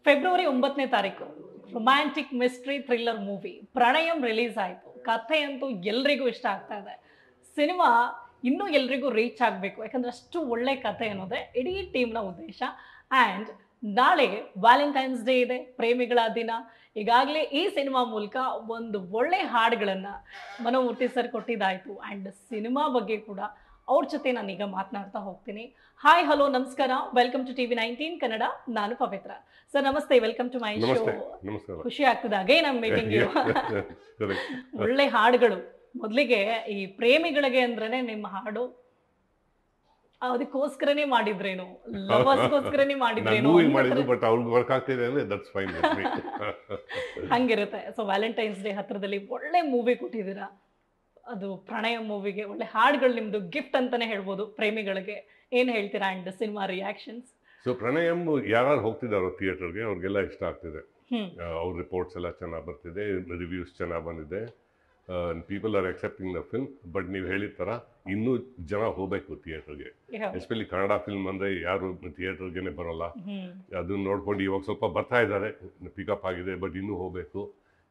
February 9ನೇ ತಾರೀಕು romantic mystery thriller movie Pranayam release ಆಯಿತು. ಕಥೆ ಅಂತೂ ಎಲ್ರಿಗೂ ಇಷ್ಟ ಆಗ್ತಾ ಇದೆ. ಸಿನಿಮಾ ಇನ್ನೂ ಎಲ್ರಿಗೂ ರೀಚ್ ಆಗಬೇಕು, ಯಾಕಂದ್ರೆ ಅಷ್ಟು ಒಳ್ಳೆ ಕಥೆ ಅನ್ನೋದೇ ಇಡೀ ಟೀಮ್ನ ಉದ್ದೇಶ. ಆ್ಯಂಡ್ ನಾಳೆ ವ್ಯಾಲೆಂಟೈನ್ಸ್ ಡೇ ಇದೆ, ಪ್ರೇಮಿಗಳ ದಿನ. ಈಗಾಗಲೇ ಈ ಸಿನಿಮಾ ಮೂಲಕ ಒಂದು ಒಳ್ಳೆ ಹಾಡುಗಳನ್ನು ಮನೋಮೂರ್ತಿ ಸರ್ ಕೊಟ್ಟಿದ್ದಾಯಿತು. ಆ್ಯಂಡ್ ಸಿನಿಮಾ ಬಗ್ಗೆ ಕೂಡ ಅವ್ರ ಜೊತೆ ನಾನೀಗ ಮಾತನಾಡ್ತಾ ಹೋಗ್ತೀನಿ. ಹಾಯ್, ಹಲೋ, ನಮಸ್ಕಾರ, ವೆಲ್ಕಮ್ ಟು TV19 ಕನ್ನಡ. ನಾನು ಪವಿತ್ರ. ಸರ್ ನಮಸ್ತೆ, ವೆಲ್ಕಮ್ ಟು ಮೈ ಶೋ. ಖುಷಿ ಆಗ್ತದೆ ಅಗೇನ್ ಐ ಮೀಟಿಂಗ್ ಯು. ಒಳ್ಳೆ ಹಾಡುಗಳು. ಮೊದಲಿಗೆ ಈ ಪ್ರೇಮಿಗಳಿಗೆ ಅಂದ್ರೇನೆ ನಿಮ್ಮ ಹಾಡು ಅದಕ್ಕೋಸ್ಕರನೇ ಮಾಡಿದ್ರೇನು, ಲವರ್ಸ್ಗೋಸ್ಕರನೇ ಮಾಡಿದ್ರೇನು ಹಂಗಿರುತ್ತೆ. ಸೊ ವ್ಯಾಲೆಂಟೈನ್ಸ್ ಡೇ ಹತ್ರದಲ್ಲಿ ಒಳ್ಳೆ ಮೂವಿ ಕೊಟ್ಟಿದ್ದೀರಾ. ಅದು ಪ್ರಣಯ ಮೂವಿಗೆ ಒಳ್ಳೆ ಹಾಡುಗಳು ನಿಮ್ದು ಗಿಫ್ಟ್ ಅಂತಾನೆ ಹೇಳ್ಬೋದು ಪ್ರೇಮಿಗಳಿಗೆ. ಏನ್ ಹೇಳ್ತೀರಾ? And cinema reactions. ಸೊ ಪ್ರಣಯಂ ಯಾರು ಹೋಗ್ತಿದ್ದಾರೋ ಥಿಯೇಟರ್ಗೆ ಅವ್ರಿಗೆಲ್ಲ ಇಷ್ಟ ಆಗ್ತಿದೆ. ಅವ್ರ ರಿಪೋರ್ಟ್ಸ್ ಎಲ್ಲ ಚೆನ್ನಾಗಿ ಬರ್ತಿದೆ, ರಿವ್ಯೂಸ್ ಚೆನ್ನಾಗಿ ಬಂದಿದೆ, people are accepting the film. But ನೀವು ಹೇಳಿದ ಥರ ಇನ್ನೂ ಜನ ಹೋಗಬೇಕು ಥಿಯೇಟರ್ಗೆ. ಎಸ್ಪೆಷಲಿ ಕನ್ನಡ ಫಿಲ್ಮ್ ಅಂದರೆ ಯಾರು ಥಿಯೇಟರ್ಗೆ ಬರೋಲ್ಲ. ಅದನ್ನ ನೋಡ್ಕೊಂಡು ಇವಾಗ ಸ್ವಲ್ಪ ಬರ್ತಾ ಇದ್ದಾರೆ, ಪಿಕಪ್ ಆಗಿದೆ. ಬಟ್ ಇನ್ನೂ ಹೋಗಬೇಕು,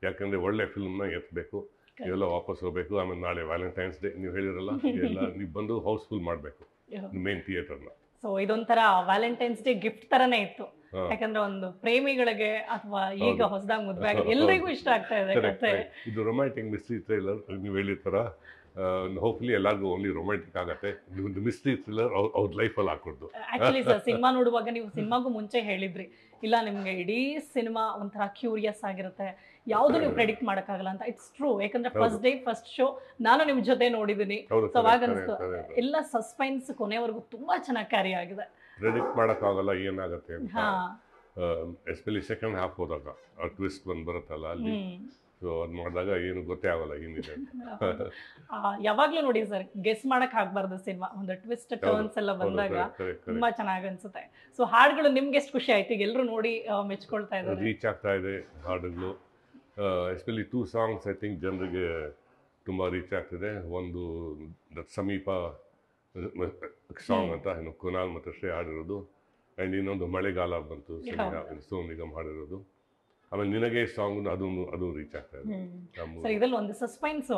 ಯಾಕಂದರೆ ಒಳ್ಳೆ ಫಿಲ್ಮ್ನ ಎತ್ತಬೇಕು. ಇವೆಲ್ಲ ವಾಪಸ್ ಹೋಗಬೇಕು. ಆಮೇಲೆ ನಾಳೆ ವ್ಯಾಲೆಂಟೈನ್ಸ್ ಡೇ ನೀವು ಹೇಳಿರಲ್ಲ, ಎಲ್ಲ ನೀವು ಬಂದು ಹೌಸ್ಫುಲ್ ಮಾಡಬೇಕು ಮೇನ್ ಥಿಯೇಟರ್ನ. ಸೊ ಇದೊಂಥರ ವ್ಯಾಲೆಂಟೈನ್ಸ್ ಡೇ ಗಿಫ್ಟ್ ತರನೇ ಇತ್ತು, ಯಾಕಂದ್ರೆ ಒಂದು ಪ್ರೇಮಿಗಳಿಗೆ ಅಥವಾ ಈಗ ಹೊಸದಾಗಿ ಮದುವೆ ಆಗಿ ಎಲ್ರಿಗೂ ಇಷ್ಟ ಆಗ್ತಾ ಇದೆ ಕಥೆ. ಇದು ರೊಮ್ಯಾಂಟಿಕ್ ಮಿಸ್ಟ್ರಿ ಥ್ರಿಲ್ಲರ್ ನೀವು ಹೇಳಿದ ಥರ. ಹೋಪ್ಫುಲಿ ಎಲ್ಲರಿಗೂ ಓನ್ಲಿ ರೊಮ್ಯಾಂಟಿಕ್ ಆಗತ್ತೆ. ಒಂದು ಮಿಸ್ಟ್ರಿ ಥ್ರಿಲ್ಲರ್ ಅವ್ರ ಲೈಫಲ್ಲಿ ಹಾಕೊಡ್ದು. ಆಕ್ಚುಲಿ ಸರ್, ಸಿನಿಮಾ ನೋಡುವಾಗ ನೀವು ಸಿನಿಮಾಗೂ ಮುಂಚೆ ಹೇಳಿದ್ರಿ, ಇಲ್ಲ ನಿಮ್ಗೆ ಇಡೀ ಸಿನಿಮಾ ಒಂಥರ ಕ್ಯೂರಿಯಸ್ ಆಗಿರುತ್ತೆ, ಯಾವುದು ನೀವು ಪ್ರೆಡಿಕ್ಟ್ ಮಾಡೋಕ್ಕಾಗಲ್ಲ ಅಂತ. ಇಟ್ಸ್ ಟ್ರೂ, ಯಾಕಂದ್ರೆ ಫಸ್ಟ್ ಡೇ ಫಸ್ಟ್ ಶೋ ನಾನು ನಿಮ್ ಜೊತೆ ನೋಡಿದೀನಿ. ಸೊ ಅವಾಗ ಅನಿಸ್ತು ಎಲ್ಲ ಸಸ್ಪೆನ್ಸ್ ಕೊನೆವರೆಗೂ ತುಂಬಾ ಚೆನ್ನಾಗಿ ಕ್ಯಾರಿ ಆಗಿದೆ. ಪ್ರೆಡಿಕ್ಟ್ ಮಾಡೋಕ್ಕಾಗಲ್ಲ ಏನಾಗುತ್ತೆ ಅಂತ. ಎಸ್ಪೆಷಲಿ ಸೆಕೆಂಡ್ ಹಾಫ್ ಹೋದಾಗ ಆ ಟ್ವಿಸ್ಟ್ ಬಂದು ಬರುತ್ತಲ್ಲ ಅಲ್ಲಿ, ಸೊ ಅದು ಮಾಡಿದಾಗ ಏನು ಗೊತ್ತೇ ಆಗಲ್ಲ ಏನಿದೆ. ಯಾವಾಗ್ಲೂ ನೋಡಿ ಸರ್, ಗೆಸ್ ಮಾಡಕ್ ಆಗ್ಬಾರ್ದು ಸಿನಿಮಾ. ಒಂದು ಟ್ವಿಸ್ಟ್ ಟರ್ನ್ಸ್ ಎಲ್ಲ ಬಂದಾಗ ತುಂಬಾ ಚೆನ್ನಾಗಿ ಅನ್ಸುತ್ತೆ. ಸೊ ಹಾಡುಗಳು ನಿಮ್ಗೆ ಎಷ್ಟು ಖುಷಿ ಆಯ್ತು? ಈಗ ಎಲ್ಲರೂ ನೋಡಿ ಮೆಚ್ಕೊಳ್ತಾ ಇದ್ದಾರೆ, ರೀಚ್ ಆಗ್ತಾ ಇದೆ ಹಾಡುಗಳು. ಎಸ್ಪೆಷಲಿ 2 ಸಾಂಗ್ಸ್ ಐ ಥಿಂಕ್ ಜನರಿಗೆ ತುಂಬ ರೀಚ್ ಆಗ್ತಿದೆ. ಒಂದು ಸಮೀಪ ಸಾಂಗ್ ಅಂತ ಇನ್ನು ಕುನಾಲ್ ಮತ್ತು ಶ್ರೇ ಹಾಡಿರೋದು, ಆ್ಯಂಡ್ ಇನ್ನೊಂದು ಮಳೆಗಾಲ ಬಂತು ಸೋನು ನಿಗಮ್ ಹಾಡಿರೋದು. ಆಮೇಲೆ ನಿನಗೆ ಸಾಂಗ್ ಅದು ರೀಚ್ ಆಗ್ತಾ ಇದೆ. ಸರ್ ಇದ್ರಲ್ಲಿ ಒಂದು ಸಸ್ಪೆನ್ಸ್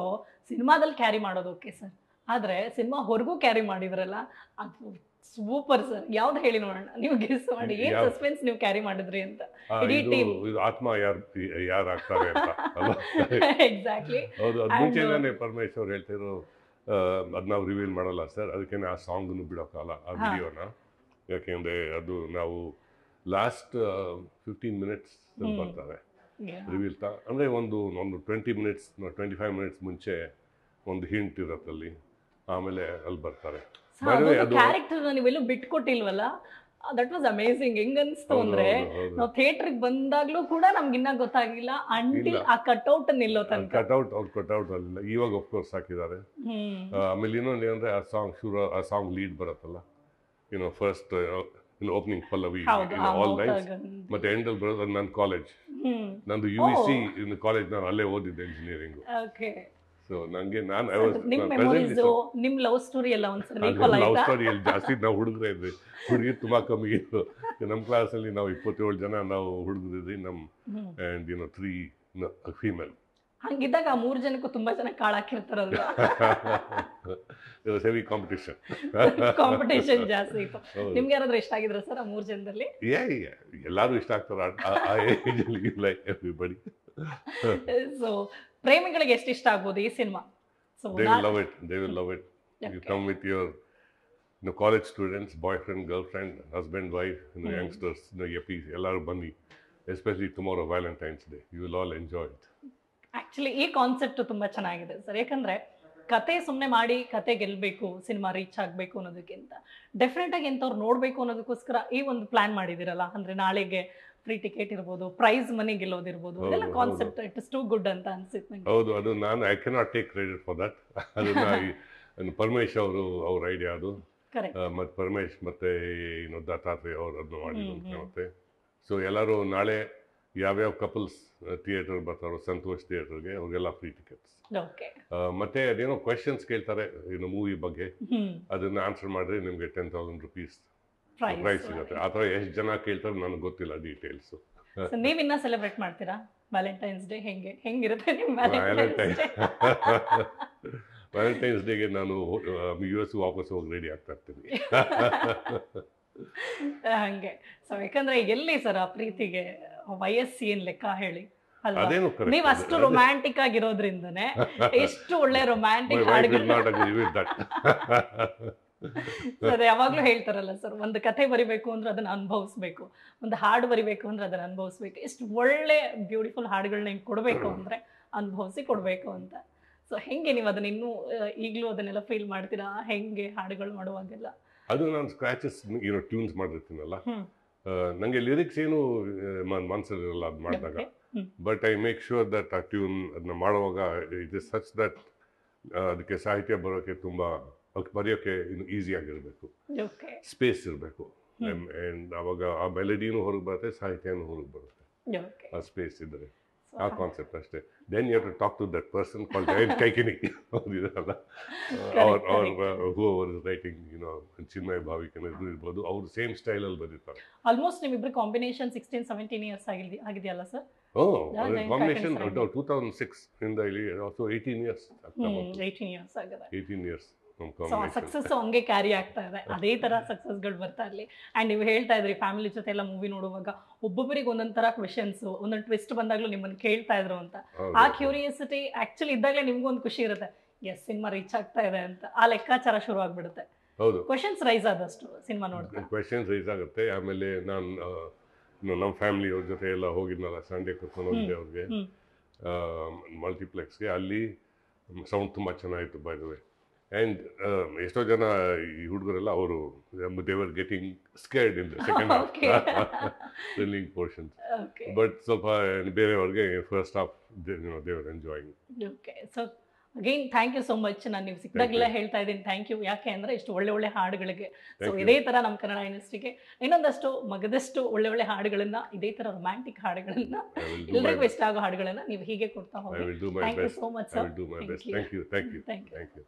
ಸಿನಿಮಾದಲ್ಲಿ ಕ್ಯಾರಿ ಮಾಡೋದು ಓಕೆ ಸರ್, ಆದ್ರೆ ಸಿನಿಮಾ ಹೊರಗೂ ಕ್ಯಾರಿ ಮಾಡಿದ್ರಲ್ಲ ಅದು ಸೂಪರ್ ಸರ್. ಯಾವ್ದು ಹೇಳಿ ನೋಡೋಣ, ನೀವು ಗೆಸ್ ಮಾಡಿ ಏನ್ ಸಸ್ಪೆನ್ಸ್ ನೀವು ಕ್ಯಾರಿ ಮಾಡಿದ್ರಿ ಅಂತ. ಇಡೀ ಟೀಮ್ ಆತ್ಮ ಯಾರು ಆಗ್ತಾರೆ ಅಂತ. ಎಕ್ಸಾಕ್ಟ್ಲಿ. ಹೌದು, ಅದು ಮುಂಚೆನೇ ಪರಮೇಶ್ವರ್ ಹೇಳ್ತಿರೋ ಅದು ನಾವು ರಿವೀಲ್ ಮಾಡಲ್ಲ ಸರ್, ಅದಕ್ಕೆ ಆ ಸಾಂಗನ್ನು ಬಿಡೋಕ್ಕಲ್ಲ ಆ ವಿಡಿಯೋನ. ಯಾಕೆಂದರೆ ಅದು ನಾವು ಲಾಸ್ಟ್ 15 ಮಿನಿಟ್ಸ್ ಬರ್ತಾರೆ ರಿವೀಲ್ ಅಂದರೆ ಒಂದು 20 ಮಿನಿಟ್ಸ್ 25 ಮಿನಿಟ್ಸ್ ಮುಂಚೆ ಒಂದು ಹಿಂಟ್ ಇರತ್ತಲ್ಲಿ, ಆಮೇಲೆ ಅಲ್ಲಿ ಬರ್ತಾರೆ. ಕ್ಯಾರೆಕ್ಟರ್ ನೀವೆಲ್ಲೂ ಬಿಟ್ಕೊಟ್ಟಿಲ್ವಲ್ಲ, ದಟ್ ವಾಸ್ ಅಮೇಸಿಂಗ್. ಹೆಂಗ್ ಅನ್ಸ್ತು ಅಂದ್ರೆ ನಾವು ಥಿಯೇಟರ್ಗೆ ಬಂದಾಗ್ಲೂ ಕೂಡ ನಮ್ಗಿನ್ನ ಗೊತ್ತಾಗಿಲ್ಲ ಅಂಟಿಲ್ ಆ ಕಟ್ಔಟ್ ನಿಲ್ಲೋ ತನಕ. ಕಟ್ಔಟ್ ಅಲ್ಲಿಲ್ಲ, ಇವಾಗ ಆಫ್ ಕೋರ್ಸ್ ಹಾಕಿದ್ದಾರೆ. ಆಮೇಲೆ ಇನ್ನೊಂದು ಏನಂದ್ರೆ ಆ ಸಾಂಗ್ ಲೀಡ್ ಬರುತ್ತಲ್ಲ, first opening Pallavi all lines, ಮತ್ತೆ ಎಂಡಲ್ಲಿ ಬರೋದು ನನ್ನ ಕಾಲೇಜ್, ನಂದು UEC ಕಾಲೇಜ್, ನಾನು ಅಲ್ಲೇ ಓದಿದ್ದೆ ಇಂಜಿನಿಯರಿಂಗ್. ಸೊ ನಂಗೆ ನಿಮ್ ಲವ್ ಸ್ಟೋರಿ ಎಲ್ಲ ಲವ್ ಸ್ಟೋರಿ ಜಾಸ್ತಿ ನಾವು ಹುಡುಗರೇ ಇದ್ವಿ, ಹುಡುಗಿ ತುಂಬಾ ಕಮ್ಮಿ ಇತ್ತು. ನಮ್ಮ ಕ್ಲಾಸಲ್ಲಿ ನಾವು 27 ಜನ ನಾವು ಹುಡುಗರಿದ್ವಿ, ಆ್ಯಂಡ್ 3 ಫೀಮೇಲ್. ಹಂಗಿದ್ದಾಗ 3 ಜನಕ್ಕೂ ತುಂಬಾ ಜನ ಕಾಳಾಕಿರ್ತಾರಲ್ವ. ಹೆವಿ ಕಾಂಪಿಟೇಷನ್ ಜಾಸ್ತಿ ಇತ್ತು. ನಿಮ್ಗೆ ಯಾರಾದ್ರೂ ಇಷ್ಟ ಆಗಿದ್ರ ಸರ್ ಆ 3 ಜನದಲ್ಲಿ? ಎಲ್ಲಾರು ಇಷ್ಟ ಆಗ್ತಾರೆ ಆ ಏಜಲ್ಲಿ, ಲೈಕ್ ಎವ್ರಿಬಡಿ. ಸೊ ಪ್ರೇಮಿಗಳಿಗೆ ಎಷ್ಟು ಇಷ್ಟ ಆಗ್ಬೋದು ಈ cinema? They will love it. You come with your college students, boyfriend, girlfriend, husband, wife, youngsters, yuppies, ಎಲ್ಲರೂ ಬನ್ನಿ. Especially tomorrow Valentine's Day, you will all enjoy it. Actually ಈ ಕಾನ್ಸೆಪ್ಟ್ ತುಂಬಾ ಚೆನ್ನಾಗಿದೆ ಸರ್, ಯಾಕಂದ್ರೆ ಕತೆ ಸುಮ್ಮನೆ ಮಾಡಿ ಕತೆ ಗೆಲ್ಬೇಕು, ಸಿನಿಮಾ ರೀಚ್ ಆಗಬೇಕು ಅನ್ನೋದಕ್ಕಿಂತ ಡೆಫಿನೆಟ್ ಆಗಿ ಎಂಥವ್ರು ನೋಡಬೇಕು ಅನ್ನೋದಕ್ಕೋಸ್ಕರ ಈ ಒಂದು ಪ್ಲಾನ್ ಮಾಡಿದಿರಲ್ಲ. ಅಂದ್ರೆ ನಾಳೆಗೆ ಫ್ರೀ ಟಿಕೆಟ್ ಇರ್ಬೋದು, ಪ್ರೈಸ್ ಮನಿ ಗೆಲ್ಲೋದಿರ್ಬೋದು, ಅದೆಲ್ಲ concept it is too good ಅಂತ ಅನ್ಸುತ್ತೆ ನಂಗೆ. ಹೌದು, ಅದು ನಾನು I cannot take credit for that. ಅದನ್ನ ಪರಮೇಶ್ ಅವ್ರ ಐಡಿಯಾ ಅದು. ಮತ್ತೆ ಪರಮೇಶ್ ಮತ್ತೆ ದತ್ತಾತ್ರೇಯ ಅವರು ಅದನ್ನು ಮಾಡಿದ್ರು ಕಾಣುತ್ತೆ. ಸೊ ಎಲ್ಲರೂ ನಾಳೆ ಯಾವ್ಯಾವ ಕಪಲ್ಸ್ ಥಿಯೇಟರ್ ಬರ್ತಾರೋ ಸಂತೋಷ್ ಥಿಯೇಟರ್ಗೆ, ಅವ್ರಿಗೆಲ್ಲ ಫ್ರೀ ಟಿಕೆಟ್ಸ್. ಮತ್ತೆ ಅದೇನೋ ಕ್ವೆಶನ್ಸ್ ಕೇಳ್ತಾರೆ ಮೂವಿ ಬಗ್ಗೆ, ಅದನ್ನ ಆನ್ಸರ್ ಮಾಡಿದ್ರೆ ನಿಮಗೆ 10,000 rupees ಪ್ರೈಸ್ ಸಿಗುತ್ತೆ. ಆ ಥರ ಎಷ್ಟು ಜನ ಕೇಳ್ತಾರೆ ನನಗೆ ಗೊತ್ತಿಲ್ಲ ಡೀಟೇಲ್ಸ್. ನೀವಿನ್ನ ಸೆಲೆಬ್ರೇಟ್ ಮಾಡ್ತೀರಾ ವ್ಯಾಲೆಂಟೈನ್ಸ್ ಡೇ? ಹೆಂಗಿರುತ್ತೆ ನಿಮ್ಮ ವ್ಯಾಲೆಂಟೈನ್ಸ್ ಡೇಗೆ ನಾನು US ವಾಪಸ್ ಹೋಗಿ ರೆಡಿ ಆಗ್ತಾ ಇರ್ತೀನಿ. ಹಂಗೆ. ಸೊ ಯಾಕಂದ್ರೆ ಎಲ್ಲಿ ಸರ್ ಆ ಪ್ರೀತಿಗೆ ವಯಸ್ಸು ಏನ್ ಲೆಕ್ಕ ಹೇಳಿ ಅಲ್ವಾ? ಅದೇನು ನೀವು ಅಷ್ಟು ರೊಮ್ಯಾಂಟಿಕ್ ಆಗಿರೋದ್ರಿಂದನೇ ಎಷ್ಟು ಒಳ್ಳೆ ರೊಮ್ಯಾಂಟಿಕ್ ಹಾಡುಗಳು. ಸರ್ ಯಾವಾಗ್ಲೂ ಹೇಳ್ತಾರಲ್ಲ ಸರ್, ಒಂದು ಕಥೆ ಬರಿಬೇಕು ಅಂದ್ರೆ ಅದನ್ನ ಅನುಭವಿಸ್ಬೇಕು, ಒಂದು ಹಾಡು ಬರಿಬೇಕು ಅಂದ್ರೆ ಅದನ್ನ ಅನುಭವಿಸ್ಬೇಕು. ಎಷ್ಟು ಒಳ್ಳೆ ಬ್ಯೂಟಿಫುಲ್ ಹಾಡುಗಳನ್ನ ಹಿಂಗೆ ಕೊಡಬೇಕು ಅಂದ್ರೆ ಅನುಭವಿಸಿ ಕೊಡಬೇಕು ಅಂತ. ಸೊ ಹೆಂಗೆ ನೀವು ಅದನ್ನ ಇನ್ನೂ ಈಗಲೂ ಅದನ್ನೆಲ್ಲ ಫೀಲ್ ಮಾಡ್ತೀರಾ? ಹೆಂಗೆ ಹಾಡುಗಳು ಮಾಡುವಾಗೆಲ್ಲ? ಅದು ನಾನು ಸ್ಕ್ರಾಚಸ್ ಟ್ಯೂನ್ಸ್ ಮಾಡಿರ್ತೀನಲ್ಲ, ನನಗೆ ಲಿರಿಕ್ಸ್ ಏನು ಮನಸ್ಸಲ್ಲಿರಲ್ಲ ಅದು ಮಾಡಿದಾಗ. But I make sure that ಆ ಟ್ಯೂನ್ ಅದನ್ನ ಮಾಡುವಾಗ ಇಟ್ ಇಸ್ ಸಚ್ ದಟ್ ಅದಕ್ಕೆ ಸಾಹಿತ್ಯ ಬರೋಕ್ಕೆ ತುಂಬ ಬರೆಯೋಕ್ಕೆ ಇನ್ನು ಈಸಿ ಆಗಿರಬೇಕು, ಸ್ಪೇಸ್ ಇರಬೇಕು. ಆ್ಯಂಡ್ ಅವಾಗ ಆ ಮೆಲಡಿನೂ ಹೊರಗೆ ಬರುತ್ತೆ, ಸಾಹಿತ್ಯನೂ ಹೊರಗೆ ಬರುತ್ತೆ, ಆ ಸ್ಪೇಸ್ ಇದ್ದರೆ. ಆ ಕಾನ್ಸೆಪ್ಟ್ ಅಷ್ಟೇ. Then you have to talk to that person called Jayant Kaikini ಅವ್ರಿರಲ್ಲ, ಹೂವರ್ ಇಸ್ ರೈಟಿಂಗ್ ಚಿನ್ಮಯ ಭಾವಿಕನ ಇರ್ಬೋದು, ಅವ್ರು ಸೇಮ್ ಸ್ಟೈಲಲ್ಲಿ ಬರೀತಾರೆ. ಆಲ್ಮೋಸ್ಟ್ ನಿಮ್ಮಿಬ್ರು ಕಾಂಬಿನೇಷನ್ 16-17 ಇಯರ್ಸ್ ಆಗಿದೆಯಲ್ಲ ಸರ್? ಕಾಂಬಿನೇಷನ್ 2006 ಇಂದ ಇಲ್ಲಿ 18 ಇಯರ್ಸ್. 18 ಇಯರ್ಸ್ ಆಗಿದೆ. 18 ಇಯರ್ಸ್ ಸಕ್ಸಸ್ ಹಂಗೆ ಕ್ಯಾರಿ ಆಗ್ತಾ ಇದೆ, ಅದೇ ತರ ಸಕ್ಸಸ್ಗಳು ಬರ್ತಾ ಇರಲಿ. ಅಂಡ್ ನೀವು ಹೇಳ್ತಾ ಇದ್ರಿ ಫ್ಯಾಮಿಲಿ ಜೊತೆ ಎಲ್ಲ ಮೂವಿ ನೋಡುವಾಗ ಒಬ್ಬೊಬ್ಬರಿಗೆ ಒಂದೊಂದ್ ತರ ಕ್ವೆಶನ್ಸ್, ಒಂದೊಂದು ಟ್ವಿಸ್ಟ್ ಬಂದಾಗ್ಲೂ ನಿಮ್ಮನ್ನ ಕೇಳ್ತಾ ಇದ್ರು ಅಂತ. ಆ ಕ್ಯೂರಿಯಾಸಿಟಿ ಆಕ್ಚುಲಿ ಇದ್ದಾಗಲೇ ನಿಮ್ಗೂ ಒಂದು ಖುಷಿ ಇರುತ್ತೆ, ಎಸ್ ಸಿನಿಮಾ ರೀಚ್ ಆಗ್ತಾ ಇದೆ ಅಂತ. ಆ ಲೆಕ್ಕಾಚಾರ ಶುರು ಆಗ್ಬಿಡುತ್ತೆ. ಹೌದು, ಕ್ವೆಶನ್ಸ್ ರೈಸ್ ಆದಷ್ಟು ಸಿನಿಮಾ ನೋಡಿದ್ರೆ ಕ್ವೆಶನ್ಸ್ ರೈಸ್ ಆಗುತ್ತೆ. ಆಮೇಲೆ ನಾನು ನಮ್ಮ ಫ್ಯಾಮಿಲಿ ಅವ್ರ ಜೊತೆ ಎಲ್ಲ ಹೋಗಿದ್ನಲ್ಲ, ಸಂಡೇ ಕರ್ಕೊಂಡು ಹೋಗಿದ್ದೆ ಅವ್ರಿಗೆ ಮಲ್ಟಿಪ್ಲೆಕ್ಸ್ಗೆ. ಅಲ್ಲಿ ಸೌಂಡ್ ತುಂಬ ಚೆನ್ನಾಗಿತ್ತು ಬೈ ದ ವೇ. ಆ್ಯಂಡ್ ಎಷ್ಟೋ ಜನ ಈ ಹುಡುಗರೆಲ್ಲ ಅವರು they were getting scared in the second half thrilling portions. But ಸ್ವಲ್ಪ ಬೇರೆಯವ್ರಿಗೆ first half they were enjoying. Okay, so again thank you so much. ನಾನು ನೀವು ಸಿಕ್ಕಿದಾಗೆಲ್ಲ ಹೇಳ್ತಾ ಇದ್ದೀನಿ ಥ್ಯಾಂಕ್ ಯು. ಯಾಕೆ ಅಂದರೆ ಇಷ್ಟು ಒಳ್ಳೆ ಒಳ್ಳೆ ಹಾಡುಗಳಿಗೆ, ಸೊ ಇದೇ ಥರ ನಮ್ಮ ಕನ್ನಡ ಇಂಡಸ್ಟ್ರಿಗೆ ಇನ್ನೊಂದಷ್ಟು ಮಗದಷ್ಟು ಒಳ್ಳೆ ಒಳ್ಳೆ ಹಾಡುಗಳನ್ನ, ಇದೇ ಥರ ರೊಮ್ಯಾಂಟಿಕ್ ಹಾಡುಗಳನ್ನ, ಎಲ್ಲರಿಗೂ ಇಷ್ಟ ಆಗೋ ಹಾಡುಗಳನ್ನ ನೀವು ಹೀಗೆ ಕೊಡ್ತಾ ಹೋಗಿ. Thank you so much sir. Thank you.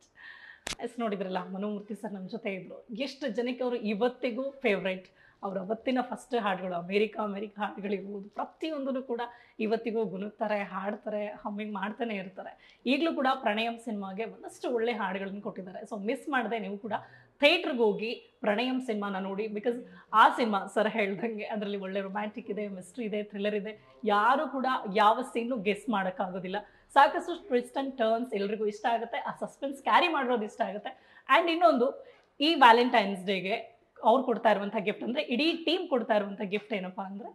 Yes, ನೋಡಿದ್ರಲ್ಲ ಮನೋಮೂರ್ತಿ ಸರ್ ನಮ್ಮ ಜೊತೆ ಇದ್ರು. ಎಷ್ಟು ಜನಕ್ಕೆ ಅವರು ಇವತ್ತಿಗೂ ಫೇವ್ರೇಟ್. ಅವ್ರ ಅವತ್ತಿನ ಫಸ್ಟ್ ಹಾಡುಗಳು ಅಮೇರಿಕ ಹಾಡುಗಳಿರ್ಬೋದು, ಪ್ರತಿಯೊಂದೂ ಕೂಡ ಇವತ್ತಿಗೂ ಗುನುಗ್ತಾರೆ, ಹಾಡ್ತಾರೆ, ಹಮ್ಮಿಂಗ್ ಮಾಡ್ತಾನೆ ಇರ್ತಾರೆ. ಈಗಲೂ ಕೂಡ ಪ್ರಣಯಂ ಸಿನಿಮಾಗೆ ಒಂದಷ್ಟು ಒಳ್ಳೆ ಹಾಡುಗಳನ್ನ ಕೊಟ್ಟಿದ್ದಾರೆ. ಸೊ ಮಿಸ್ ಮಾಡದೆ ನೀವು ಕೂಡ ಥಿಯೇಟ್ರಿಗೆ ಹೋಗಿ ಪ್ರಣಯಂ ಸಿನಿಮಾನ ನೋಡಿ. ಬಿಕಾಸ್ ಆ ಸಿನಿಮಾ ಸರ್ ಹೇಳ್ದಂಗೆ ಅದರಲ್ಲಿ ಒಳ್ಳೆ ರೊಮ್ಯಾಂಟಿಕ್ ಇದೆ, ಮಿಸ್ಟ್ರಿ ಇದೆ, ಥ್ರಿಲ್ಲರ್ ಇದೆ. ಯಾರು ಕೂಡ ಯಾವ ಸೀನು ಗೆಸ್ ಮಾಡೋಕ್ಕಾಗೋದಿಲ್ಲ. ಸಾಕಷ್ಟು ಟ್ವಿಸ್ಟ್ ಆ್ಯಂಡ್ ಟರ್ನ್ಸ್ ಎಲ್ರಿಗೂ ಇಷ್ಟ ಆಗುತ್ತೆ. ಆ ಸಸ್ಪೆನ್ಸ್ ಕ್ಯಾರಿ ಮಾಡಿರೋದು ಇಷ್ಟ ಆಗುತ್ತೆ. ಆ್ಯಂಡ್ ಇನ್ನೊಂದು, ಈ ವ್ಯಾಲೆಂಟೈನ್ಸ್ ಡೇಗೆ ಅವ್ರು ಕೊಡ್ತಾ ಇರುವಂಥ ಗಿಫ್ಟ್ ಅಂದರೆ, ಇಡೀ ಟೀಮ್ ಕೊಡ್ತಾ ಇರುವಂಥ ಗಿಫ್ಟ್ ಏನಪ್ಪ ಅಂದರೆ,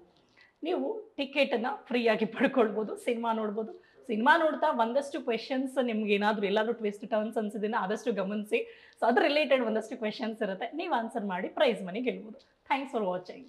ನೀವು ಟಿಕೆಟನ್ನು ಫ್ರೀಯಾಗಿ ಪಡ್ಕೊಳ್ಬೋದು, ಸಿನಿಮಾ ನೋಡ್ಬೋದು. ಸಿನಿಮಾ ನೋಡ್ತಾ ಒಂದಷ್ಟು ಕ್ವೆಶನ್ಸ್ ನಿಮ್ಗೆ ಏನಾದರೂ ಎಲ್ಲಾದರೂ ಟ್ವಿಸ್ಟ್ ಟರ್ನ್ಸ್ ಅನ್ಸಿದ್ದೀನ ಆದಷ್ಟು ಗಮನಿಸಿ. ಸೊ ಅದ್ರ ರಿಲೇಟೆಡ್ ಒಂದಷ್ಟು ಕ್ವೆಶನ್ಸ್ ಇರುತ್ತೆ, ನೀವು ಆನ್ಸರ್ ಮಾಡಿ ಪ್ರೈಸ್ ಮನಿ ಗೆಲ್ಬೋದು. Thanks for watching.